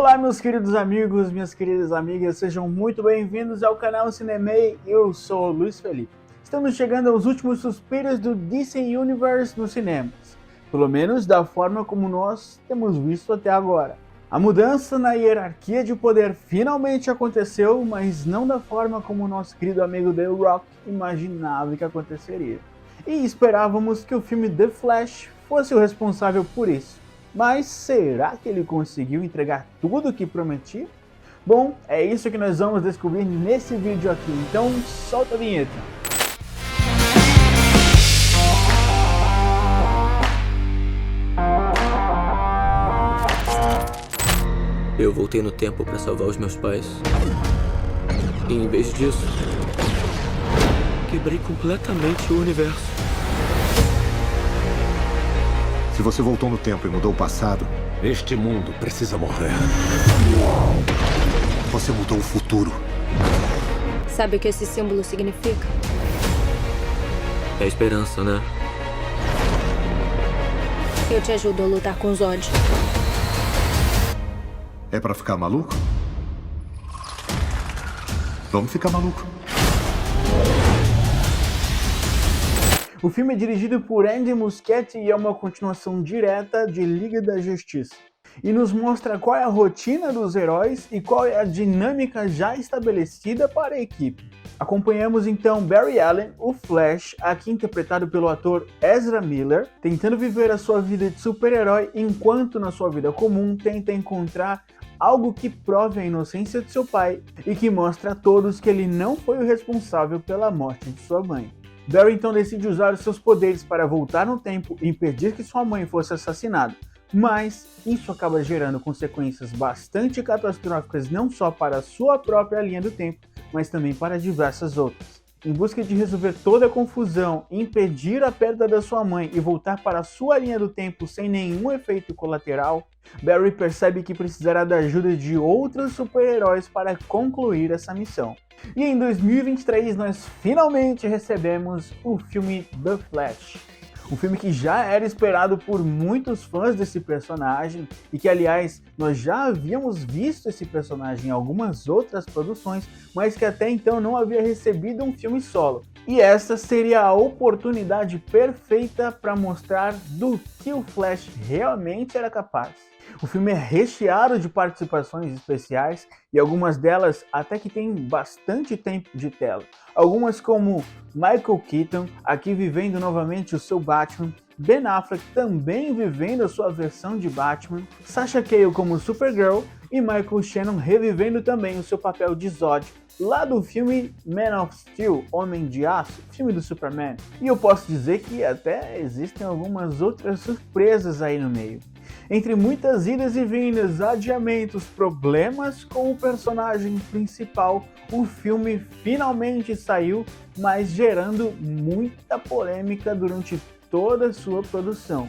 Olá, meus queridos amigos, minhas queridas amigas, sejam muito bem-vindos ao canal Cinemei. Eu sou o Luiz Felipe. Estamos chegando aos últimos suspiros do DC Universe nos cinemas, pelo menos da forma como nós temos visto até agora. A mudança na hierarquia de poder finalmente aconteceu, mas não da forma como o nosso querido amigo The Rock imaginava que aconteceria. E esperávamos que o filme The Flash fosse o responsável por isso. Mas será que ele conseguiu entregar tudo o que prometia? Bom, é isso que nós vamos descobrir nesse vídeo aqui, então solta a vinheta. Eu voltei no tempo para salvar os meus pais. E em vez disso, quebrei completamente o universo. Se você voltou no tempo e mudou o passado, este mundo precisa morrer. Você mudou o futuro. Sabe o que esse símbolo significa? É esperança, né? Eu te ajudo a lutar com os Zod. É pra ficar maluco? Vamos ficar maluco. O filme é dirigido por Andy Muschietti e é uma continuação direta de Liga da Justiça. E nos mostra qual é a rotina dos heróis e qual é a dinâmica já estabelecida para a equipe. Acompanhamos então Barry Allen, o Flash, aqui interpretado pelo ator Ezra Miller, tentando viver a sua vida de super-herói enquanto na sua vida comum tenta encontrar algo que prove a inocência de seu pai e que mostra a todos que ele não foi o responsável pela morte de sua mãe. Barry então decide usar os seus poderes para voltar no tempo e impedir que sua mãe fosse assassinada, mas isso acaba gerando consequências bastante catastróficas não só para a sua própria linha do tempo, mas também para diversas outras. Em busca de resolver toda a confusão, impedir a perda da sua mãe e voltar para a sua linha do tempo sem nenhum efeito colateral, Barry percebe que precisará da ajuda de outros super-heróis para concluir essa missão. E em 2023 nós finalmente recebemos o filme The Flash. Um filme que já era esperado por muitos fãs desse personagem e que, aliás, nós já havíamos visto esse personagem em algumas outras produções, mas que até então não havia recebido um filme solo. E essa seria a oportunidade perfeita para mostrar do que o Flash realmente era capaz. O filme é recheado de participações especiais e algumas delas até que tem bastante tempo de tela. Algumas como Michael Keaton, aqui vivendo novamente o seu Batman, Ben Affleck também vivendo a sua versão de Batman, Sasha Calle como Supergirl e Michael Shannon revivendo também o seu papel de Zod, lá do filme Man of Steel, Homem de Aço, filme do Superman. E eu posso dizer que até existem algumas outras surpresas aí no meio. Entre muitas idas e vindas, adiamentos, problemas com o personagem principal, o filme finalmente saiu, mas gerando muita polêmica durante toda a sua produção.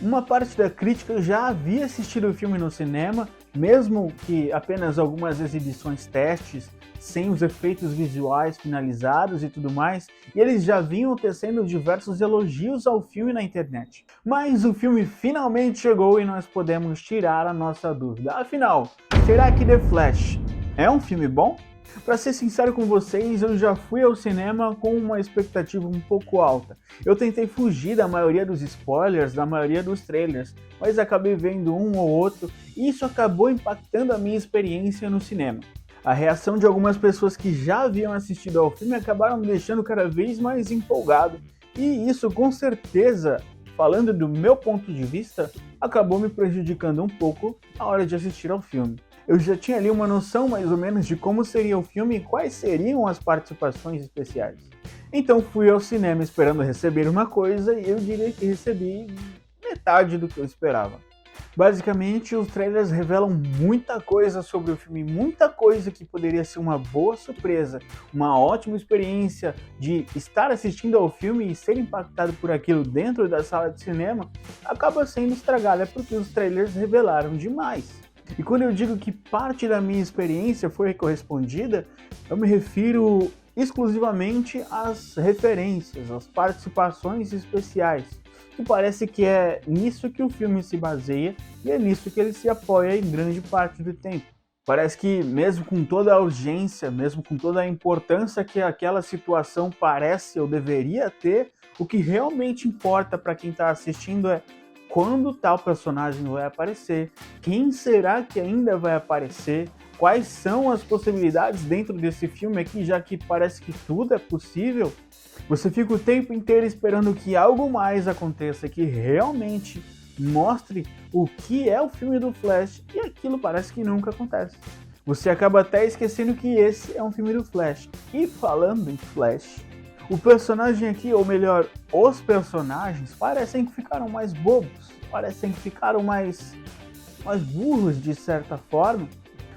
Uma parte da crítica já havia assistido o filme no cinema, mesmo que apenas algumas exibições testes, sem os efeitos visuais finalizados e tudo mais, e eles já vinham tecendo diversos elogios ao filme na internet. Mas o filme finalmente chegou e nós podemos tirar a nossa dúvida. Afinal, será que The Flash é um filme bom? Para ser sincero com vocês, eu já fui ao cinema com uma expectativa um pouco alta. Eu tentei fugir da maioria dos spoilers, da maioria dos trailers, mas acabei vendo um ou outro e isso acabou impactando a minha experiência no cinema. A reação de algumas pessoas que já haviam assistido ao filme acabaram me deixando cada vez mais empolgado e isso com certeza, falando do meu ponto de vista, acabou me prejudicando um pouco na hora de assistir ao filme. Eu já tinha ali uma noção mais ou menos de como seria o filme e quais seriam as participações especiais. Então fui ao cinema esperando receber uma coisa e eu diria que recebi metade do que eu esperava. Basicamente, os trailers revelam muita coisa sobre o filme, muita coisa que poderia ser uma boa surpresa, uma ótima experiência de estar assistindo ao filme e ser impactado por aquilo dentro da sala de cinema, acaba sendo estragada porque os trailers revelaram demais. E quando eu digo que parte da minha experiência foi correspondida, eu me refiro exclusivamente às referências, às participações especiais. que parece que é nisso que o filme se baseia e é nisso que ele se apoia em grande parte do tempo. Parece que mesmo com toda a urgência, mesmo com toda a importância que aquela situação parece ou deveria ter, o que realmente importa para quem está assistindo é quando tal personagem vai aparecer, quem será que ainda vai aparecer, quais são as possibilidades dentro desse filme aqui, já que parece que tudo é possível. Você fica o tempo inteiro esperando que algo mais aconteça, que realmente mostre o que é o filme do Flash, e aquilo parece que nunca acontece. Você acaba até esquecendo que esse é um filme do Flash. E falando em Flash, o personagem aqui, ou melhor, os personagens, parecem que ficaram mais bobos, parecem que ficaram mais burros de certa forma.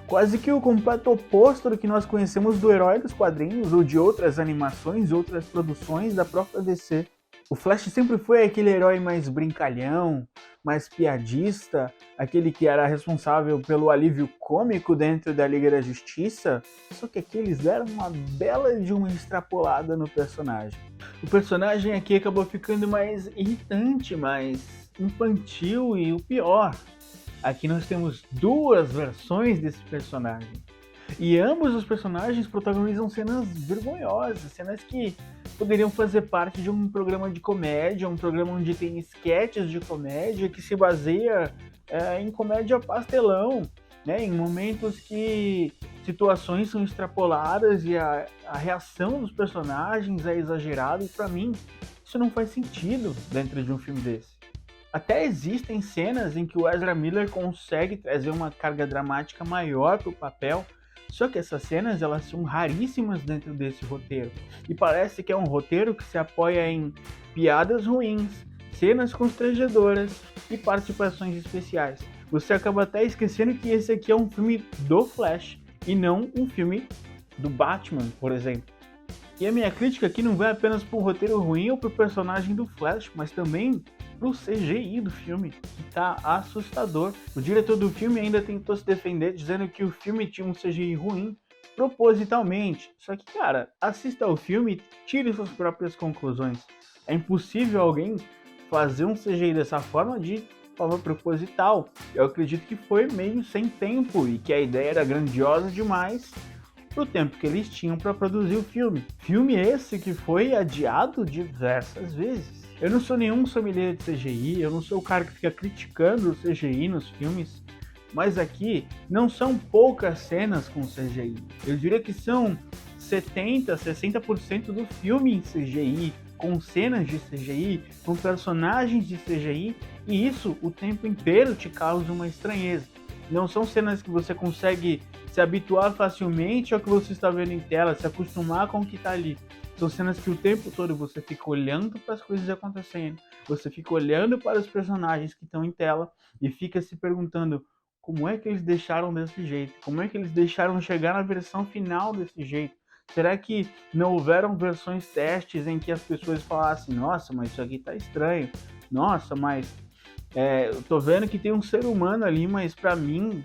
Quase que o completo oposto do que nós conhecemos do herói dos quadrinhos ou de outras animações, outras produções da própria DC. O Flash sempre foi aquele herói mais brincalhão, mais piadista, aquele que era responsável pelo alívio cômico dentro da Liga da Justiça, só que aqui eles deram uma bela de uma extrapolada no personagem. O personagem aqui acabou ficando mais irritante, mais infantil e o pior, aqui nós temos duas versões desse personagem. E ambos os personagens protagonizam cenas vergonhosas, cenas que poderiam fazer parte de um programa de comédia, um programa onde tem sketches de comédia que se baseia em comédia pastelão, né? Em momentos que situações são extrapoladas e a reação dos personagens é exagerada, e para mim isso não faz sentido dentro de um filme desse. Até existem cenas em que o Ezra Miller consegue trazer uma carga dramática maior para o papel, só que essas cenas elas são raríssimas dentro desse roteiro. E parece que é um roteiro que se apoia em piadas ruins, cenas constrangedoras e participações especiais. Você acaba até esquecendo que esse aqui é um filme do Flash e não um filme do Batman, por exemplo. E a minha crítica aqui não vai apenas para o roteiro ruim ou para o personagem do Flash, mas também pro CGI do filme, que tá assustador. O diretor do filme ainda tentou se defender, dizendo que o filme tinha um CGI ruim propositalmente. Só que, cara, assista ao filme e tire suas próprias conclusões. É impossível alguém fazer um CGI dessa forma de forma proposital. Eu acredito que foi meio sem tempo e que a ideia era grandiosa demais pro tempo que eles tinham para produzir o filme. Filme esse que foi adiado diversas vezes. Eu não sou nenhum sommelier de CGI, eu não sou o cara que fica criticando o CGI nos filmes, mas aqui não são poucas cenas com CGI. Eu diria que são 70, 60% do filme em CGI, com cenas de CGI, com personagens de CGI, e isso o tempo inteiro te causa uma estranheza. Não são cenas que você consegue se habituar facilmente ao que você está vendo em tela, se acostumar com o que está ali. São cenas que o tempo todo você fica olhando para as coisas acontecendo, você fica olhando para os personagens que estão em tela e fica se perguntando como é que eles deixaram desse jeito, como é que eles deixaram chegar na versão final desse jeito. Será que não houveram versões testes em que as pessoas falassem, nossa, mas isso aqui tá estranho, nossa, mas eu tô vendo que tem um ser humano ali, mas para mim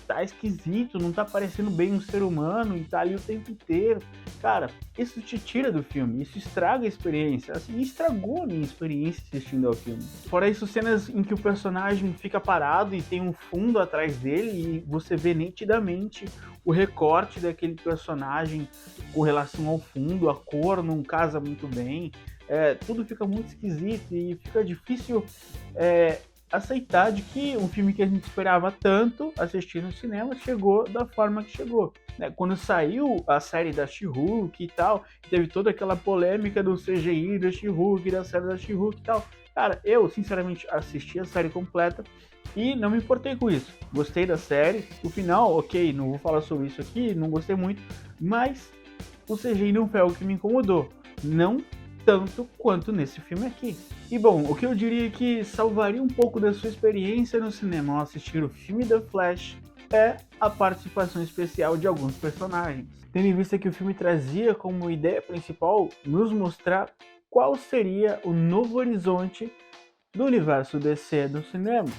tá esquisito, não tá parecendo bem um ser humano e tá ali o tempo inteiro. Cara, isso te tira do filme, isso estraga a experiência, assim, estragou a minha experiência assistindo ao filme. Fora isso, cenas em que o personagem fica parado e tem um fundo atrás dele e você vê nitidamente o recorte daquele personagem com relação ao fundo, a cor não casa muito bem, tudo fica muito esquisito e fica difícil aceitar de que um filme que a gente esperava tanto assistir no cinema chegou da forma que chegou. Quando saiu a série da She-Hulk e tal, teve toda aquela polêmica do CGI da She-Hulk, da série da She-Hulk e tal. Cara, eu sinceramente assisti a série completa e não me importei com isso. Gostei da série, o final, ok, não vou falar sobre isso aqui, não gostei muito, mas o CGI não foi algo que me incomodou. Não tanto quanto nesse filme aqui. E bom, o que eu diria que salvaria um pouco da sua experiência no cinema ao assistir o filme The Flash é a participação especial de alguns personagens. Tendo em vista que o filme trazia como ideia principal nos mostrar qual seria o novo horizonte do universo DC dos cinemas.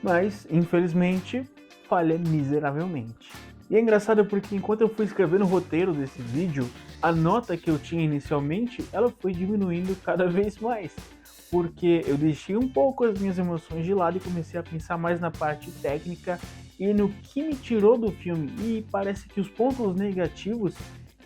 Mas, infelizmente, falha miseravelmente. E é engraçado porque enquanto eu fui escrevendo o roteiro desse vídeo, a nota que eu tinha inicialmente, ela foi diminuindo cada vez mais. porque eu deixei um pouco as minhas emoções de lado e comecei a pensar mais na parte técnica e no que me tirou do filme. E parece que os pontos negativos,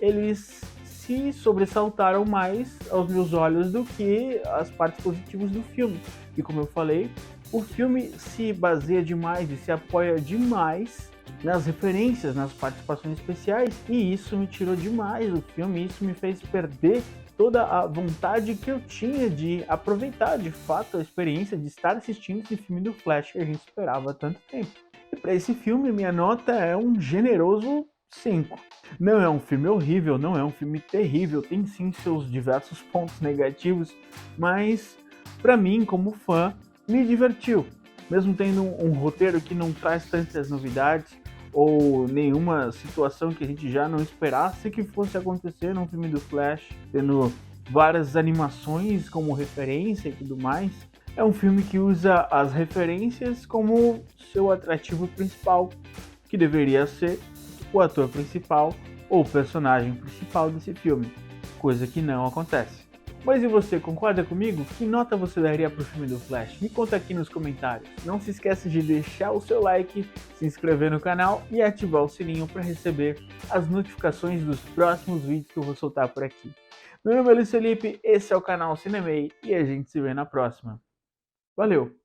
eles se sobressaltaram mais aos meus olhos do que as partes positivas do filme. E como eu falei, o filme se baseia demais e se apoia demais nas referências, nas participações especiais, e isso me tirou demais do filme, isso me fez perder toda a vontade que eu tinha de aproveitar de fato a experiência de estar assistindo esse filme do Flash que a gente esperava há tanto tempo. E para esse filme, minha nota é um generoso 5. Não é um filme horrível, não é um filme terrível, tem sim seus diversos pontos negativos, mas para mim, como fã, me divertiu. Mesmo tendo um roteiro que não traz tantas novidades ou nenhuma situação que a gente já não esperasse que fosse acontecer num filme do Flash, tendo várias animações como referência e tudo mais, é um filme que usa as referências como seu atrativo principal, que deveria ser o ator principal ou o personagem principal desse filme, coisa que não acontece. Mas e você, concorda comigo? Que nota você daria pro filme do Flash? Me conta aqui nos comentários. Não se esqueça de deixar o seu like, se inscrever no canal e ativar o sininho para receber as notificações dos próximos vídeos que eu vou soltar por aqui. Meu nome é Luiz Felipe, esse é o canal Cinemei e a gente se vê na próxima. Valeu!